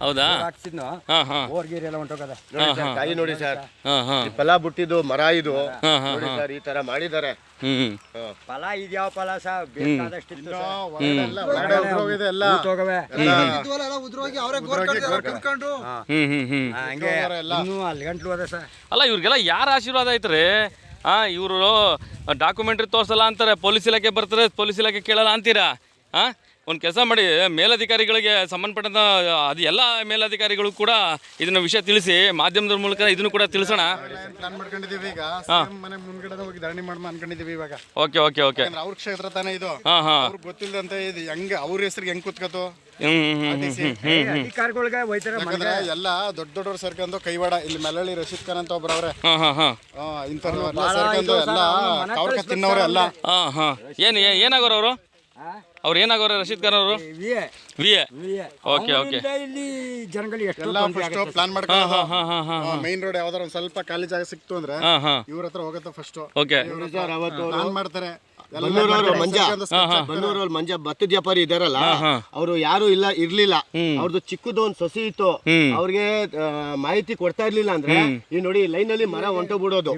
ಹೌದಾ ಹಾಕ್ಸಿದ್ನು ಹಾಂ ಹಾಂ ಓರ್ಗೀರಿ ಎಲ್ಲ ಹೊಂಟೋಗದ ಕಾಯಿ ನೋಡಿ ಸರ್, ಹಾಂ ಹಾಂ ಫಲ ಬಿಟ್ಟಿದ್ದು ಮರ ಇದು ಹಾಂ ಹಾಂ ನೋಡಿ ಸರ್, ಈ ತರ ಮಾಡಿದ್ದಾರೆ. ಫಲ ಇದ್ಯಾವ ಫಲ ಸಹ ಬೇಕಾದಷ್ಟಿತ್ತು ಹಂಗೆ ಇನ್ನೂ ಅಲ್ಲಿ ಗಂಟ್ಲು ಅದ ಸರ್. ಅಲ್ಲ ಇವ್ರಿಗೆಲ್ಲ ಯಾರ ಆಶೀರ್ವಾದ ಐತ್ರಿ? ಇವರು ಡಾಕ್ಯುಮೆಂಟ್ರಿ ತೋರಿಸಲ್ಲ ಅಂತಾರೆ, ಪೊಲೀಸ್ ಇಲಾಖೆ ಬರ್ತಾರೆ, ಪೊಲೀಸ್ ಇಲಾಖೆ ಕೇಳಲ್ಲ ಅಂತೀರಾ? ಒಂದು ಕೆಲಸ ಮಾಡಿ, ಮೇಲಧಿಕಾರಿಗಳಿಗೆ ಸಂಬಂಧಪಟ್ಟಂಥ ಅದು ಎಲ್ಲ ಮೇಲಧಿಕಾರಿಗಳು ಕೂಡ ಇದನ್ನ ವಿಷಯ ತಿಳಿಸಿ ಮಾಧ್ಯಮದ ಮೂಲಕ ಇದನ್ನು ಕೂಡ ತಿಳಿಸೋಣ. ಪ್ಲಾನ್ ಮಾಡ್ಕೊಂಡಿದ್ದೀವಿ ಈಗ, ಮನೆ ಮುಂದ್ಗಡೆ ಹೋಗಿ ಧರಣಿ ಮಾಡಿ ಅನ್ಕೊಂಡಿದ್ದೀವಿ ಇವಾಗ. Okay okay okay. ಅವ್ರ ಕ್ಷೇತ್ರ ತಾನೇ ಇದು, ಹಾಂ ಹಾಂ, ಅವ್ರಿಗೆ ಗೊತ್ತಿಲ್ಲದಂತೆ ಇದು ಹೆಂಗೆ ಅವ್ರ ಹೆಸರಿಗೆ ಹೆಂಗ್ ಕೂತ್ಕತ್ತು ಅಧಿಕಾರಿಗಳಿಗೆ ಹೋಯ್ತಾರೆ ಎಲ್ಲ ದೊಡ್ಡವ್ರು ಸೇರ್ಕೊಂಡು ಕೈವಾಡ. ಇಲ್ಲಿ ಮಲಳಿ ರಶೀದ್ ಖಾನ್ ಅಂತ ಒಬ್ರು ಅವ್ರೆ, ಇಂಥವ್ರೆಲ್ಲ ಸೇರ್ಕೊಂಡು ಎಲ್ಲ ಅವ್ರ ತಿನ್ನವ್ರೆ ಎಲ್ಲ. ಹಾಂ ಹಾಂ. ಏನಾಗೋರು ಅವರು? ಅವ್ರು ಏನಾಗೋರು ರಶೀದ್ ಖಾನ್ ಅವರು? ವಿ ಎ. Okay okay. ಇಲ್ಲಿ ಜನಗಳಿಗೆ ಎಲ್ಲ ಫಸ್ಟ್ ಪ್ಲಾನ್ ಮಾಡ್ಕೊಂಡು ಮೈನ್ ರೋಡ್ ಯಾವ್ದಾರ ಒಂದ್ ಸ್ವಲ್ಪ ಖಾಲಿ ಜಾಗ ಸಿಕ್ತು ಅಂದ್ರೆ ಇವ್ರ ಹತ್ರ ಹೋಗುತ್ತೆ ಫಸ್ಟ್. ಓಕೆ. ಪ್ಲಾನ್ ಮಾಡ್ತಾರೆ. ಬನ್ನೂರವ್ರು ಮಂಜ ಭತ್ತದ ವ್ಯಾಪಾರಿ ಇದಾರಲ್ಲ, ಅವರು ಯಾರು ಇರ್ಲಿಲ್ಲ, ಅವ್ರದ್ದು ಚಿಕ್ಕದು ಒಂದು ಸೊಸಿ ಇತ್ತು, ಅವ್ರಿಗೆ ಮಾಹಿತಿ ಕೊಡ್ತಾ ಇರ್ಲಿಲ್ಲ ಅಂದ್ರೆ ಈ ನೋಡಿ ಲೈನ್ ಅಲ್ಲಿ ಮರ ಹೊಂಟೋಗ್ಬಿಡೋದು.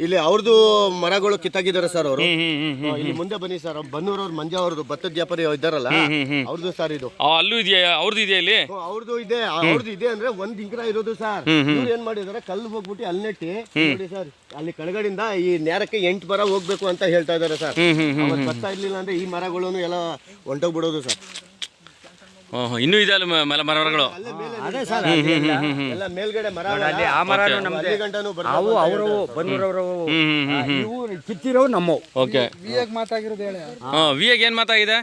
ಇಲ್ಲಿ ಅವ್ರದ್ದು ಮರಗಳು ಕಿತ್ತಾಗಿದ್ದಾರೆ ಸರ್ ಅವರು. ಇಲ್ಲಿ ಮುಂದೆ ಬನ್ನಿ ಸರ್, ಬನ್ನೂರವ್ರ ಮಂಜ ಅವ್ರದ್ದು ಭತ್ತದ ವ್ಯಾಪಾರಿ ಇದ್ದಾರಲ್ಲ, ಅವ್ರದ್ದು ಸರ್ ಇದು. ಅಲ್ಲೂ ಇದೆಯಾ? ಅವ್ರದ್ದು ಇದೆಯಾ ಇಲ್ಲಿ? ಅವ್ರದ್ದು ಇದೆ ಅಂದ್ರೆ 1 ಎಕರೆ ಇರೋದು ಸರ್. ಇವ್ರು ಏನ್ ಮಾಡಿದಾರೆ, ಕಲ್ಲು ಹೋಗ್ಬಿಟ್ಟು ಅಲ್ಲಿ ನೆಟ್ಟಿ ನೋಡಿ ಸರ್, ಅಲ್ಲಿ ಕೆಳಗಡೆಯಿಂದ ಈ ನೇರಕ್ಕೆ 8 ಮರ ಹೋಗ್ಬೇಕು ಅಂತ ಹೇಳ್ತಾ ಇದಾರೆ ಸರ್. ಅವತ್ತು ಬರ್ತಾ ಇರ್ಲಿಲ್ಲ ಅಂದ್ರೆ ಈ ಮರಗಳು ಎಲ್ಲ ಹೊಂಟೋಗ್ಬಿಡೋದು ಸರ್. ಇನ್ನೂ ಇದೆ ಮರಗಳು? ಅದೇ ಸರ್, ಎಲ್ಲ ಮೇಲ್ಗಡೆ ಮರ, ಆ ಮರ ಅವು ಅವರು ಬಂದೂರವರು, ಇವು ಕಿತ್ತಿರೋ ನಮ್ಮವು. ಓಕೆ. ಮಾತಾಗಿರೋದು ಹೇಳಿ. ವಿ ಎಗ್ ಏನ್ ಮಾತಾಗಿದೆ?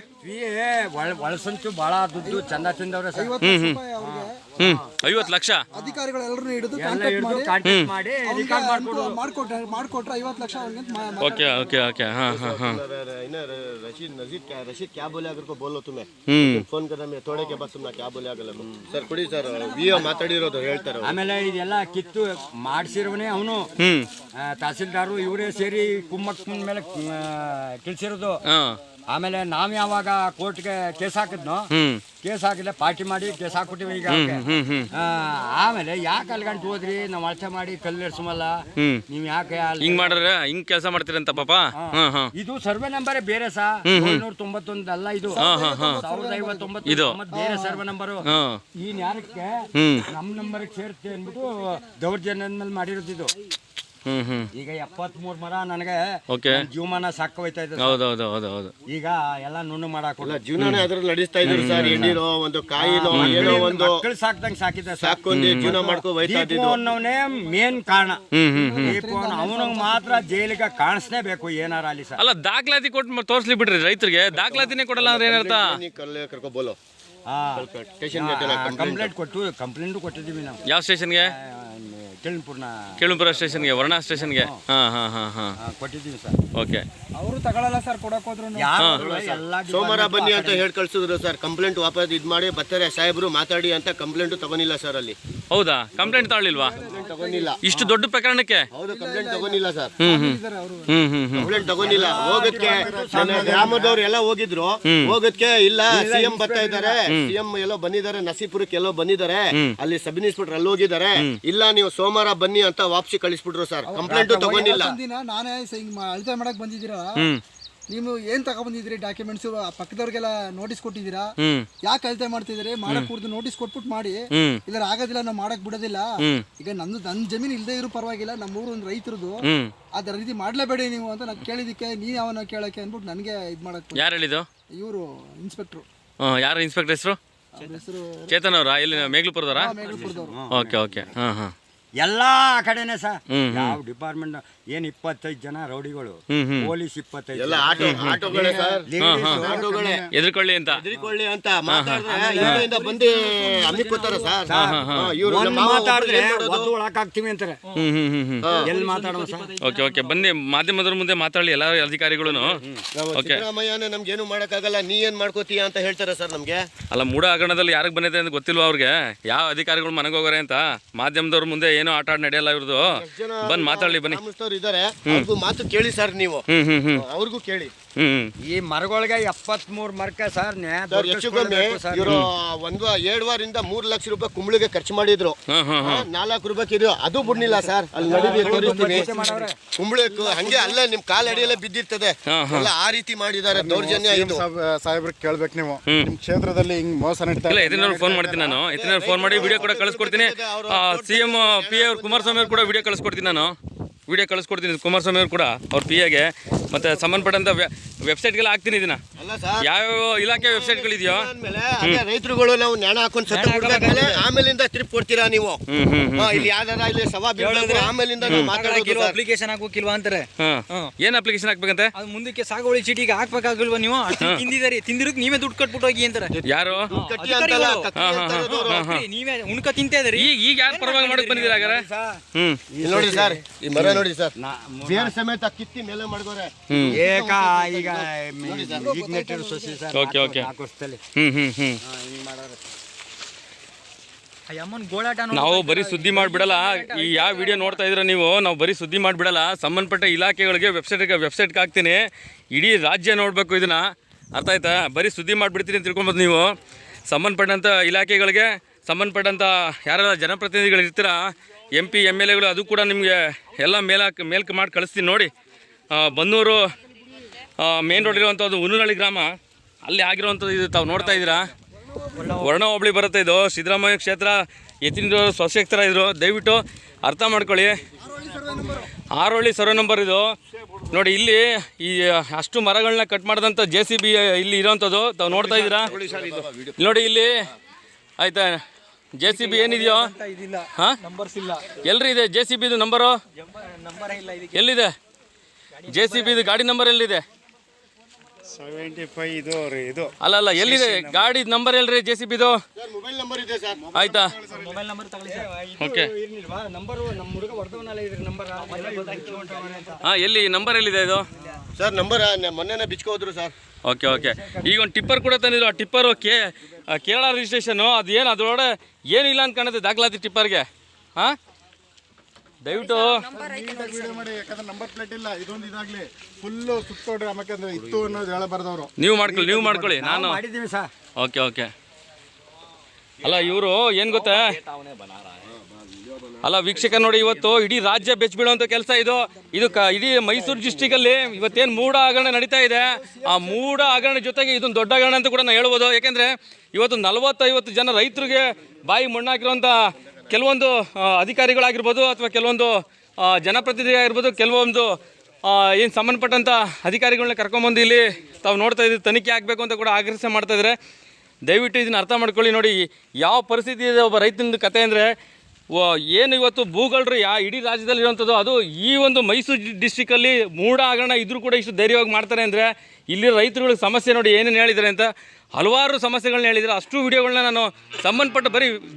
ಒಳಸಂಚು ಬಹಳ ದುಡ್ಡು ಚಂದ ತಿಂದವ್ರೆ ಸರ್. 50 ಲಕ್ಷ ಅಧಿಕಾರಿಗಳೆಲ್ಲರೂ ಹಿಡಿದು ಕಾಂಟ್ಯಾಕ್ಟ್ ಮಾಡಿ ಮಾಡ್ಕೊಟ್ರೆ 50 ಲಕ್ಷ. Okay okay okay. ಹಾಂ ಹಾಂ ಹಾಂ. रशीद क्या बोले, अगर को बोलो तुम्हें फोन करना, मैं थोड़े के बाद तुमने क्या बोले ಆಗಲ್ಲ ಸರ್. ಕೊಡಿ ಸರ್, ವಿಒ ಮಾತಾಡಿರೋದು ಹೇಳ್ತಾರೆ. ಆಮೇಲೆ ಇದೆಲ್ಲ ಕಿತ್ತು ಮಾಡಿಸಿರೋನೇ ಅವನು, ತಹಸೀಲ್ದಾರು ಇವರೇ ಸೇರಿ ಕುಮ್ಮಕ್ಕನ ಮೇಲೆ ಕಿಲ್ಸಿರೋದು. ಆಮೇಲೆ ನಾವ್ ಯಾವಾಗ ಕೋರ್ಟ್ಗೆ ಕೇಸ್ ಹಾಕಿದ್ನೋ, ಕೇಸ್ ಹಾಕಿದ್ರೆ ಪಾರ್ಟಿ ಮಾಡಿ ಕೇಸ್ ಹಾಕ್ಬಿಟ್ಟಿವಿ ಈಗ. ಆಮೇಲೆ ಯಾಕೆ ಅಲ್ಗಂಟು ಹೋದ್ರಿ, ನಾವು ಅಳತೆ ಮಾಡಿ ಕಲ್ಲಿಡ್ಸಮಲ್ಲ, ನೀವ್ ಯಾಕೆ ಹಿಂಗ್ ಮಾಡ್ರೆ ಹಿಂಗ್ ಕೆಲಸ ಮಾಡ್ತೀರಂತ ಪಾಪ. ಇದು ಸರ್ವೆ ನಂಬರೇ ಬೇರೆ ಸಾ, 991 ಅಲ್ಲ ಇದು, 1059 ಇದು ಬೇರೆ ಸರ್ವೆ ನಂಬರು. ಈ ನ್ಯಾರಕ್ಕೆ ನಮ್ ನಂಬರ್ ಸೇರುತ್ತೆ ಅಂದ್ಬಿಟ್ಟು ದೌರ್ಜನ್ಯ ಮೇಲೆ ಮಾಡಿರೋದು ಇದು. ಈಗ 73 ಮರ ನನಗೆ ಜೀವಮಾನ ಸಾಕೋಯ್ತಾ ಇದೆ. ಹೌದು. ಈಗ ಎಲ್ಲ ನುಣ್ಣು ಮಾಡಾಕ ಜೀವನ ಅದ್ರಲ್ಲಿ ನಡೆಸ್ತಾ ಇದ್ರು ಸರ್. ಎಣ್ಣೀರೋ ಒಂದು ಕಾಯಿನೋ ಏನೋ ಒಂದು ಮಕ್ಕಳು ಸಾಕ್ದಂಗೆ ಸಾಕಿದ್ದೆ, ಸಾಕೊಂಡು ಜೀವನ ಅನ್ನೋನೇ ಮೇನ್ ಕಾರಣ. ಅವನಿಗೆ ಮಾತ್ರ ಜೈಲಿಗೆ ಕಾಣಿಸ್ಲೇಬೇಕು ಏನಾರ ಅಲ್ಲಿ ಸರ್. ಅಲ್ಲ ದಾಖಲಾತಿ ಕೊಟ್ಟು ತೋರ್ಸ್ಲಿ ಬಿಡ್ರಿ ರೈತರಿಗೆ, ದಾಖಲಾತಿನೇ ಕೊಡಲ್ಲ ಅಂದ್ರೆ ಏನರ್ಥ? ಕರ್ಕೊ ಬೋಲೋ. ಕಂಪ್ಲೇಂಟ್ ಕೊಟ್ಟಿದ್ದೀವಿ ನಾವು. ಯಾವ ಸ್ಟೇಷನ್ಗೆ? ಕೇಳುಪುರ ಸ್ಟೇಷನ್ಗೆ, ವರ್ಣಾ ಸ್ಟೇಷನ್ಗೆ. ಕೊಟ್ಟಿದ್ದೀವಿ ಸರ್. ಓಕೆ. ಅವರು ತಗೊಳ್ಳಲ್ಲ ಸರ್, ಕೊಡಕ್ ಹೋದ್ರು ಸೋಮವಾರ ಬನ್ನಿ ಅಂತ ಹೇಳಿ ಕಳ್ಸಿದ್ರು ಸರ್. ಕಂಪ್ಲೇಂಟ್ ವಾಪಸ್ ಇದ್ ಮಾಡಿ ಬರ್ತಾರೆ ಸಾಹೇಬ್ರು ಮಾತಾಡಿ ಅಂತ. ಕಂಪ್ಲೇಂಟ್ ತಗೊಂಡಿಲ್ಲ ಸರ್ ಅಲ್ಲಿ. ಹೌದಾ? ಕಂಪ್ಲೇಂಟ್ ತಗೊಳ್ಳಿಲ್ವಾ? ತಗೊಂಡಿಲ್ಲ. ಇಷ್ಟು ದೊಡ್ಡ ಪ್ರಕರಣಕ್ಕೆ? ಹೌದು, ಕಂಪ್ಲೇಂಟ್ ತಗೊಂಡಿಲ್ಲ ಸರ್. ಕಂಪ್ಲೇಂಟ್ ತಗೊಂಡಿಲ್ಲ. ಹೋಗೋದಕ್ಕೆ ಗ್ರಾಮದವ್ರು ಎಲ್ಲ ಹೋಗಿದ್ರು. ಹೋಗೋದಕ್ಕೆ ಇಲ್ಲ, ಸಿಎಂ ಬರ್ತಾ ಇದ್ದಾರೆ, ಸಿಎಂ ಎಲ್ಲೋ ಬಂದಿದ್ದಾರೆ, ನಸೀಪುರಕ್ಕೆ ಎಲ್ಲೋ ಬಂದಿದ್ದಾರೆ, ಅಲ್ಲಿ ಸಬ್ ಇನ್ಸ್ಪೆಕ್ಟರ್ ಅಲ್ಲಿ ಹೋಗಿದ್ದಾರೆ, ಇಲ್ಲ ನೀವು ಸೋಮವಾರ ಬನ್ನಿ ಅಂತ ವಾಪಸಿ ಕಳಿಸ್ಬಿಟ್ರು ಸರ್. ಕಂಪ್ಲೇಂಟ್ ತಗೊಂಡಿಲ್ಲ. ನಾನೇ ಅಳತೆ ಮಾಡಕ್ ಬಂದಿದ್ದೀರಾ, ನೀವು ಏನ್ ತಗೊಂಡ್ಬಂದಿದ್ರಿ ಡಾಕ್ಯುಮೆಂಟ್ಸ್, ಪಕ್ಕದವ್ರಿಗೆಲ್ಲ ನೋಟಿಸ್ ಕೊಟ್ಟಿದ್ದೀರಾ, ಯಾಕೆ ಅಳತೆ ಮಾಡ್ತಿದ್ರಿ? ಮಾಡಕ್ ಕೂರ್ದು ನೋಟಿಸ್ ಕೊಟ್ಬಿಟ್ಟು ಮಾಡಿ, ಇಲ್ಲ ಆಗೋದಿಲ್ಲ, ನಾವು ಮಾಡಕ್ ಬಿಡೋದಿಲ್ಲ. ಈಗ ನನ್ನ ಜಮೀನು ಇಲ್ಲದೆ ಇರೋ ಪರವಾಗಿಲ್ಲ, ನಮ್ಮೂರು ಒಂದು ರೈತರದು, ಅದ್ರ ರೀತಿ ಮಾಡ್ಲೇಬೇಡಿ ನೀವು ಅಂತ ನಾನು ಕೇಳಿದಕ್ಕೆ ನೀನ್ ಯಾವನ ಕೇಳಕ್ಕೆ ಅಂದ್ಬಿಟ್ಟು ನನಗೆ ಇದ್ ಮಾಡಕ್. ಯಾರು ಹೇಳಿದ್ದು? ಇವರು ಇನ್ಸ್ಪೆಕ್ಟ್ರು. ಯಾರು ಇನ್ಸ್ಪೆಕ್ಟರ್ ಹೆಸರು? ಚೇತನ್ ಅವರ? ಇಲ್ಲಿ ಮೇಗ್ಲುಪುರದವರ? Okay okay. ಎಲ್ಲಾ ಕಡೆನೆ ಸರ್. ಯಾವ ಡಿಪಾರ್ಟ್ಮೆಂಟ್ ಏನ್ 25 ಜನ ರೌಡಿಗಳು, ಪೊಲೀಸ್ 25 ಎದ್ರಿಕೊಳ್ಳಿ ಅಂತ ಬಂದು ಅಮ್ಮಿಕೊತಾರ ಸರ್. ಮಾತಾಡಿದ್ರೆ ಒಳಕಾಗ್ತೀವಿ ಅಂತಾರೆ. ಎಲ್ಲಿ ಮಾತಾಡೋಣ ಸರ್? ಓಕೆ ಓಕೆ, ಬನ್ನಿ ಮಾಧ್ಯಮದವ್ರ ಮುಂದೆ ಮಾತಾಡಲಿ ಎಲ್ಲ ಅಧಿಕಾರಿಗಳು. ಸಿದ್ದರಾಮಯ್ಯನೇ ನಮ್ಗೇನು ಮಾಡಕ್ಕಾಗಲ್ಲ, ನೀ ಏನ್ ಮಾಡ್ಕೋತೀಯ ಅಂತ ಹೇಳ್ತಾರೆ ಸರ್ ನಮ್ಗೆ. ಅಲ್ಲ, ಮೂಢ ಹಗರಣದಲ್ಲಿ ಯಾರಿಗೆ ಬಂದಿದೆ ಅಂತ ಗೊತ್ತಿಲ್ವಾ ಅವ್ರಿಗೆ? ಯಾವ ಅಧಿಕಾರಿಗಳು ಮನೆಗೆ ಹೋಗೋರೆ ಅಂತ ಮಾಧ್ಯಮದವ್ರ ಮುಂದೆ ಏನೋ ಆಟ ನಡೆಯಲ್ಲ ಇವ್ರದ್ದು. ಬಂದ್ ಮಾತಾಡಲಿ ಬನ್ನಿ. ಇದ್ದಾರೆ, ಅವ್ರಿಗೂ ಮಾತು ಕೇಳಿ ಸರ್ ನೀವು, ಅವ್ರಿಗೂ ಕೇಳಿ. ಈ ಮರಗಳಿಗೆ 73 ಮರಕ್ಕೆ ಸರ್ ಹೆಚ್ಚು ಕಮ್ಮಿ ಇವರು 1.5 ವಾರದಿಂದ 3 ಲಕ್ಷ ರೂಪಾಯಿ ಕುಂಬಳಿಗೆ ಖರ್ಚು ಮಾಡಿದ್ರು. 4 ರೂಪಾಯಿ ಇದು ಅದು ಬಿಡ್ಲಿಲ್ಲ ಸರ್. ಅಲ್ಲಿ ನಡೀಲಿ ತೋರಿಸ್ತೀನಿ. ಕುಂಬಳಿ ಹಂಗೆ ಅಲ್ಲೇ ನಿಮ್ ಕಾಲ್ ಅಡಿಯಲ್ಲೇ ಬಿದ್ದಿರ್ತದೆ. ಎಲ್ಲ ಆ ರೀತಿ ಮಾಡಿದ್ದಾರೆ ದೌರ್ಜನ್ಯ. ಇದು ಸಾಹೇಬ್ರಿಗೆ ಕೇಳ್ಬೇಕು ನೀವು, ನಿಮ್ ಕ್ಷೇತ್ರದಲ್ಲಿ ಹಿಂಗ್ ಮೋಸ ನಡೀತಾ ಇಲ್ಲ. ಇದನ್ನ ಫೋನ್ ಮಾಡ್ತೀನಿ ನಾನು, ಇದನ್ನ ಫೋನ್ ಮಾಡಿ ವಿಡಿಯೋ ಕೂಡ ಕಳಿಸ್ಕೊಡ್ತೀನಿ. CM PA ಅವ್ರು ಕುಮಾರಸ್ವಾಮಿ ಅವ್ರು ಕೂಡ ವಿಡಿಯೋ ಕಳಿಸ್ಕೊಡ್ತೀನಿ. ನಾನು ವಿಡಿಯೋ ಕಳಿಸ್ಕೊಡ್ತೀನಿ ಕುಮಾರಸ್ವಾಮಿ ಅವ್ರು ಕೂಡ ಅವ್ರ PAಗೆ ಮತ್ತೆ ಸಂಬಂಧಪಟ್ಟಂತ ವೆಬ್ಸೈಟ್ಗೆಲ್ಲ ಹಾಕ್ತೀನಿ. ಇದನ್ನ ಯಾವ್ಯಾವ ಇಲಾಖೆ ವೆಬ್ಸೈಟ್ಗಳಿದೆಯೋ ರೈತರುಗಳು ನಾವು ನ್ಯಾಣ ಹಾಕೊಂಡು ಸತ್ತ ಬಿಡ್ಬೇಕಾದ್ರೆ ಆಮೇಲಿಂದ ತಿರುಗಿ ಕೊಡ್ತೀರಾ ನೀವು. ಇಲ್ಲಿ ಯಾವ್ದಾರ ಇಲ್ಲಿ ಸಭಾ ಬೀಳಿದ್ರೆ ಆಮೇಲಿಂದ ಅಪ್ಲಿಕೇಶನ್ ಹಾಕೋಕಿಲ್ವಾ ಅಂತಾರೆ. ಏನ್ ಅಪ್ಲಿಕೇಶನ್ ಹಾಕ್ಬೇಕಂತೆ? ಅದು ಮುಂದಕ್ಕೆ ಸಾಗುವಳಿ ಚೀಟಿಗೆ ಹಾಕ್ಬೇಕಾಗಿಲ್ವಾ ನೀವು? ತಿಂದಿದಾರಿ, ತಿಂದಿರಕ್ ನೀವೇ ದುಡ್ಡು ಕಟ್ಬಿಟ್ಟು ಹೋಗಿ ಅಂತಾರೆ. ಯಾರು ನೀವೇ ಉಣ್ಕ ತಿಂತಾ ಇದ್ರಿ. ಈಗ ಯಾರು ಪರವಾಗಿ ಮಾಡಕ್ ಬಂದಿದ್ದೀರ ಹಾಗಾದ್ರೆ? ನೋಡಿ ಸರ್, ಈ ಮರ ನೋಡಿ ಸರ್, ಬೇರೆ ಸಮೇತ ಕಿತ್ತಿ ಮೇಲೆ ಮಾಡಿದವ್ರೆ. ಈಗ ನೆಟ್ಟಿರೋ ಸಸಿ ಸರ್. Okay okay. ನಾವು ಬರೀ ಸುದ್ದಿ ಮಾಡಿಬಿಡಲ್ಲ. ಈ ಯಾವ ವಿಡಿಯೋ ನೋಡ್ತಾ ಇದ್ರೆ ನೀವು, ನಾವು ಬರೀ ಸುದ್ದಿ ಮಾಡಿಬಿಡಲ್ಲ. ಸಂಬಂಧಪಟ್ಟ ಇಲಾಖೆಗಳಿಗೆ ವೆಬ್ಸೈಟ್ಗೆ ಹಾಕ್ತೀನಿ. ಇಡೀ ರಾಜ್ಯ ನೋಡಬೇಕು ಇದನ್ನ, ಅರ್ಥ ಆಯ್ತಾ? ಬರೀ ಸುದ್ದಿ ಮಾಡಿಬಿಡ್ತೀನಿ ಅಂತ ತಿಳ್ಕೊಬೋದು ನೀವು. ಸಂಬಂಧಪಟ್ಟಂಥ ಇಲಾಖೆಗಳಿಗೆ ಸಂಬಂಧಪಟ್ಟಂಥ ಯಾರೆಲ್ಲ ಜನಪ್ರತಿನಿಧಿಗಳು ಇರ್ತೀರ, MP MLAಗಳು, ಅದು ಕೂಡ ನಿಮಗೆ ಎಲ್ಲ ಮೇಲ್ಕ್ ಮಾಡಿ ಕಳಿಸ್ತೀನಿ ನೋಡಿ. ಬನ್ನೂರು ಮೇನ್ ರೋಡ್ ಇರುವಂಥದ್ದು ಉನ್ನಳ್ಳಿ ಗ್ರಾಮ, ಅಲ್ಲಿ ಆಗಿರುವಂಥದ್ದು ಇದು ತಾವು ನೋಡ್ತಾ ಇದ್ದೀರಾ. ವರ್ಣ ಹೋಬಳಿ ಬರುತ್ತೆ ಇದು. ಸಿದ್ದರಾಮಯ್ಯ ಕ್ಷೇತ್ರ, ಯತೀಂದ್ರ ಸ್ವಕ್ಷೇತ್ರ ಇದ್ರು. ದಯವಿಟ್ಟು ಅರ್ಥ ಮಾಡ್ಕೊಳ್ಳಿ. ಆರೋಳಿ ಸರ್ವೆ ನಂಬರ್ ಇದು ನೋಡಿ. ಇಲ್ಲಿ ಈ ಅಷ್ಟು ಮರಗಳನ್ನ ಕಟ್ ಮಾಡಿದಂಥ JCB ಇಲ್ಲಿ ಇರೋವಂಥದ್ದು ತಾವು ನೋಡ್ತಾ ಇದ್ದೀರಾ ನೋಡಿ. ಇಲ್ಲಿ ಆಯ್ತಾ JCB ಏನಿದೆಯೋ ಎಲ್ರಿ ಇದೆ JCB ಇದು ನಂಬರು ಎಲ್ಲಿದೆ? JCB ಇದು ಗಾಡಿ ನಂಬರ್ ಎಲ್ಲಿದೆ? 75 ಅಲ್ಲ ಎಲ್ಲಿದೆ ಗಾಡಿ ನಂಬರ್? ಎಲ್ರಿ JCB ಇದು ಮೊಬೈಲ್ ನಂಬರ್ ಇದೆ ಸರ್. ಆಯ್ತಾ? ಮೊಬೈಲ್ ನಂಬರ್ ತಗೊಳ್ಳಿ ಓಕೆ. ಎಲ್ಲಿ ನಂಬರ್ ಎಲ್ಲಿದೆ ಇದು ಸರ್? ನಂಬರ್ ಮೊನ್ನೆ ಬಿಚ್ಕೋದ್ರು ಸರ್. Okay okay. ಈಗ ಒಂದು ಟಿಪ್ಪರ್ ಕೂಡ ತಂದಿದ್ರು. ಆ ಟಿಪ್ಪರು ಕೇರಳ ರಿಜಿಸ್ಟ್ರೇಷನು. ಅದು ಏನು ಅದರೊಳಗೆ ಏನಿಲ್ಲ ಅಂತ ಕಾಣುತ್ತೆ ದಾಖಲಾತಿ ಟಿಪ್ಪರ್ಗೆ. ದಯವಿಟ್ಟು ವಿಡಿಯೋ ಮಾಡಿ, ಯಾಕಂದ್ರೆ ನಂಬರ್ ಪ್ಲೇಟ್ ಇಲ್ಲ. ಇದೊಂದು ಇದಾಗ್ಲಿ ಫುಲ್ಲು ಸುತ್ತೋಡ್ರಿ ಯಾಕಂದ್ರೆ ಇತ್ತು ಅನ್ನೋದು ಹೇಳಬಾರ್ದವ್ರು. ನೀವು ಮಾಡ್ಕೊಳ್ಳಿ ನಾನು ಮಾಡಿದ್ದೀವಿ ಸರ್. Okay okay. ಅಲ್ಲ ಇವರು ಏನು ಗೊತ್ತಾ, ಅಲ್ಲ ವೀಕ್ಷಕ ನೋಡಿ, ಇವತ್ತು ಇಡೀ ರಾಜ್ಯ ಬೆಚ್ಚಬೀಳುವಂಥ ಕೆಲಸ ಇದು. ಇಡೀ ಮೈಸೂರು ಡಿಸ್ಟಿಕಲ್ಲಿ ಇವತ್ತೇನು ಮೂಢ ಹಗರಣ ನಡೀತಾ ಇದೆ, ಆ ಮೂಢ ಹಗರಣ ಜೊತೆಗೆ ಇದೊಂದು ದೊಡ್ಡ ಹಗರಣ ಅಂತ ಕೂಡ ನಾನು ಹೇಳ್ಬೋದು. ಯಾಕೆಂದರೆ ಇವತ್ತು 40-50 ಜನ ರೈತರಿಗೆ ಬಾಯಿ ಮಣ್ಣಾಕಿರುವಂಥ ಕೆಲವೊಂದು ಅಧಿಕಾರಿಗಳಾಗಿರ್ಬೋದು, ಅಥವಾ ಕೆಲವೊಂದು ಜನಪ್ರತಿನಿಧಿಯಾಗಿರ್ಬೋದು, ಕೆಲವೊಂದು ಏನು ಸಂಬಂಧಪಟ್ಟಂಥ ಅಧಿಕಾರಿಗಳನ್ನ ಕರ್ಕೊಂಬಂದು ಇಲ್ಲಿ ತಾವು ನೋಡ್ತಾ ಇದ್ದೀವಿ, ತನಿಖೆ ಆಗಬೇಕು ಅಂತ ಕೂಡ ಆಗ್ರಹ ಮಾಡ್ತಾಯಿದ್ದಾರೆ. ದಯವಿಟ್ಟು ಇದನ್ನು ಅರ್ಥ ಮಾಡ್ಕೊಳ್ಳಿ. ನೋಡಿ ಯಾವ ಪರಿಸ್ಥಿತಿ ಇದೆ ಒಬ್ಬ ರೈತನ ಕತೆ ಅಂದರೆ, ಏನು ಇವತ್ತು ಭೂಗಳ್ರು ಇಡೀ ರಾಜ್ಯದಲ್ಲಿ ಇರುವಂಥದ್ದು, ಅದು ಈ ಒಂದು ಮೈಸೂರು ಡಿಸ್ಟಿಕಲ್ಲಿ ಮೂಢ ಹಗರಣ ಇದ್ರೂ ಕೂಡ ಇಷ್ಟು ಧೈರ್ಯವಾಗಿ ಮಾಡ್ತಾರೆ ಅಂದರೆ, ಇಲ್ಲಿ ರೈತರುಗಳಿಗೆ ಸಮಸ್ಯೆ ನೋಡಿ ಏನೇನು ಹೇಳಿದ್ದಾರೆ ಅಂತ. ಹಲವಾರು ಸಮಸ್ಯೆಗಳನ್ನ ಹೇಳಿದ್ದಾರೆ. ಅಷ್ಟು ವಿಡಿಯೋಗಳನ್ನ ನಾನು ಸಂಬಂಧಪಟ್ಟ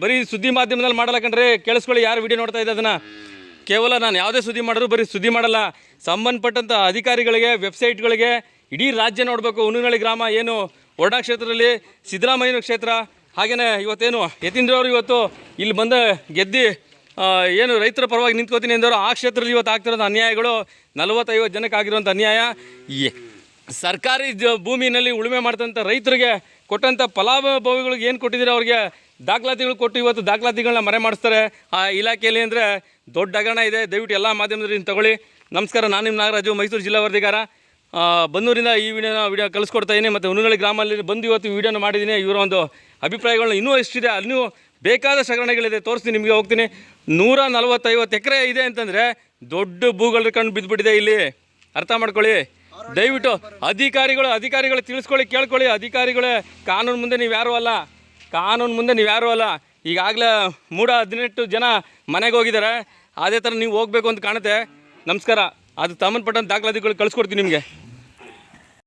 ಬರೀ ಸುದ್ದಿ ಮಾಧ್ಯಮದಲ್ಲಿ ಮಾಡಲ್ಲ ಕಂಡ್ರೆ. ಕೇಳಿಸ್ಕೊಳ್ಳಿ, ಯಾರು ವಿಡಿಯೋ ನೋಡ್ತಾ ಇದೆ ಅದನ್ನು. ಕೇವಲ ನಾನು ಯಾವುದೇ ಸುದ್ದಿ ಮಾಡಿದ್ರು ಬರೀ ಸುದ್ದಿ ಮಾಡಲ್ಲ. ಸಂಬಂಧಪಟ್ಟಂಥ ಅಧಿಕಾರಿಗಳಿಗೆ, ವೆಬ್ಸೈಟ್ಗಳಿಗೆ ಇಡೀ ರಾಜ್ಯ ನೋಡಬೇಕು. ಉನ್ನಳ್ಳಿ ಗ್ರಾಮ ಏನು ವರ್ಣಾ ಕ್ಷೇತ್ರದಲ್ಲಿ ಸಿದ್ದರಾಮಯ್ಯನ ಕ್ಷೇತ್ರ, ಹಾಗೆಯೇ ಇವತ್ತೇನು ಯತೀಂದ್ರ ಅವರು ಇವತ್ತು ಇಲ್ಲಿ ಬಂದ ಗೆದ್ದು ಏನು ರೈತರ ಪರವಾಗಿ ನಿಂತ್ಕೋತೀನಿ ಅಂದವರು, ಆ ಕ್ಷೇತ್ರದಲ್ಲಿ ಇವತ್ತು ಆಗ್ತಿರೋಂಥ ಅನ್ಯಾಯಗಳು 40-50 ಜನಕ್ಕೆ ಆಗಿರುವಂಥ ಅನ್ಯಾಯ. ಸರ್ಕಾರಿ ಭೂಮಿಯಲ್ಲಿ ಉಳುಮೆ ಮಾಡ್ತಂಥ ರೈತರಿಗೆ ಕೊಟ್ಟಂಥ ಫಲಾನುಭವಿಗಳಿಗೆ ಏನು ಕೊಟ್ಟಿದ್ದೀರ, ಅವ್ರಿಗೆ ದಾಖಲಾತಿಗಳು ಕೊಟ್ಟು ಇವತ್ತು ದಾಖಲಾತಿಗಳನ್ನ ಮರೆ ಮಾಡಿಸ್ತಾರೆ ಆ ಇಲಾಖೆಯಲ್ಲಿ. ಅಂದರೆ ದೊಡ್ಡ ಹಗರಣ ಇದೆ. ದಯವಿಟ್ಟು ಎಲ್ಲ ಮಾಧ್ಯಮದಲ್ಲಿ ತಗೊಳ್ಳಿ. ನಮಸ್ಕಾರ, ನಾನು ನಿಮ್ಮ ನಾಗರಾಜು, ಮೈಸೂರು ಜಿಲ್ಲಾ ವರದಿಗಾರ. ಬನ್ನೂರಿಂದ ಈ ವಿಡಿಯೋ ಕಳಿಸ್ಕೊಡ್ತಾ ಇದ್ದೀನಿ. ಮತ್ತು ಉನ್ನಳ್ಳಿ ಗ್ರಾಮದಲ್ಲಿ ಬಂದು ಇವತ್ತು ವಿಡಿಯೋನ ಮಾಡಿದ್ದೀನಿ. ಇವರ ಒಂದು ಅಭಿಪ್ರಾಯಗಳನ್ನ ಇನ್ನೂ ಎಷ್ಟಿದೆ, ಇನ್ನೂ ಬೇಕಾದಷ್ಟು ಹಗರಣಗಳಿದೆ, ತೋರಿಸ್ತೀನಿ ನಿಮಗೆ. ಹೋಗ್ತೀನಿ. 140-50 ಎಕರೆ ಇದೆ ಅಂತಂದರೆ ದೊಡ್ಡ ಭೂಗಳ ಕಣ್ಣು ಬಿದ್ದುಬಿಟ್ಟಿದೆ ಇಲ್ಲಿ. ಅರ್ಥ ಮಾಡ್ಕೊಳ್ಳಿ. ದಯವಿಟ್ಟು ಅಧಿಕಾರಿಗಳು ತಿಳಿಸ್ಕೊಳ್ಳಿ, ಕೇಳ್ಕೊಳ್ಳಿ. ಅಧಿಕಾರಿಗಳೇ ಕಾನೂನು ಮುಂದೆ ನೀವು ಯಾರೂ ಅಲ್ಲ. ಈಗಾಗಲೇ 18 ಜನ ಮನೆಗೆ ಹೋಗಿದ್ದಾರೆ. ಅದೇ ಥರ ನೀವು ಹೋಗಬೇಕು ಅಂತ ಕಾಣುತ್ತೆ. ನಮಸ್ಕಾರ. ಅದು ಸಂಬಂಧಪಟ್ಟಂಥ ದಾಖಲಾತಿಗಳು ಕಳಿಸ್ಕೊಡ್ತೀನಿ ನಿಮಗೆ.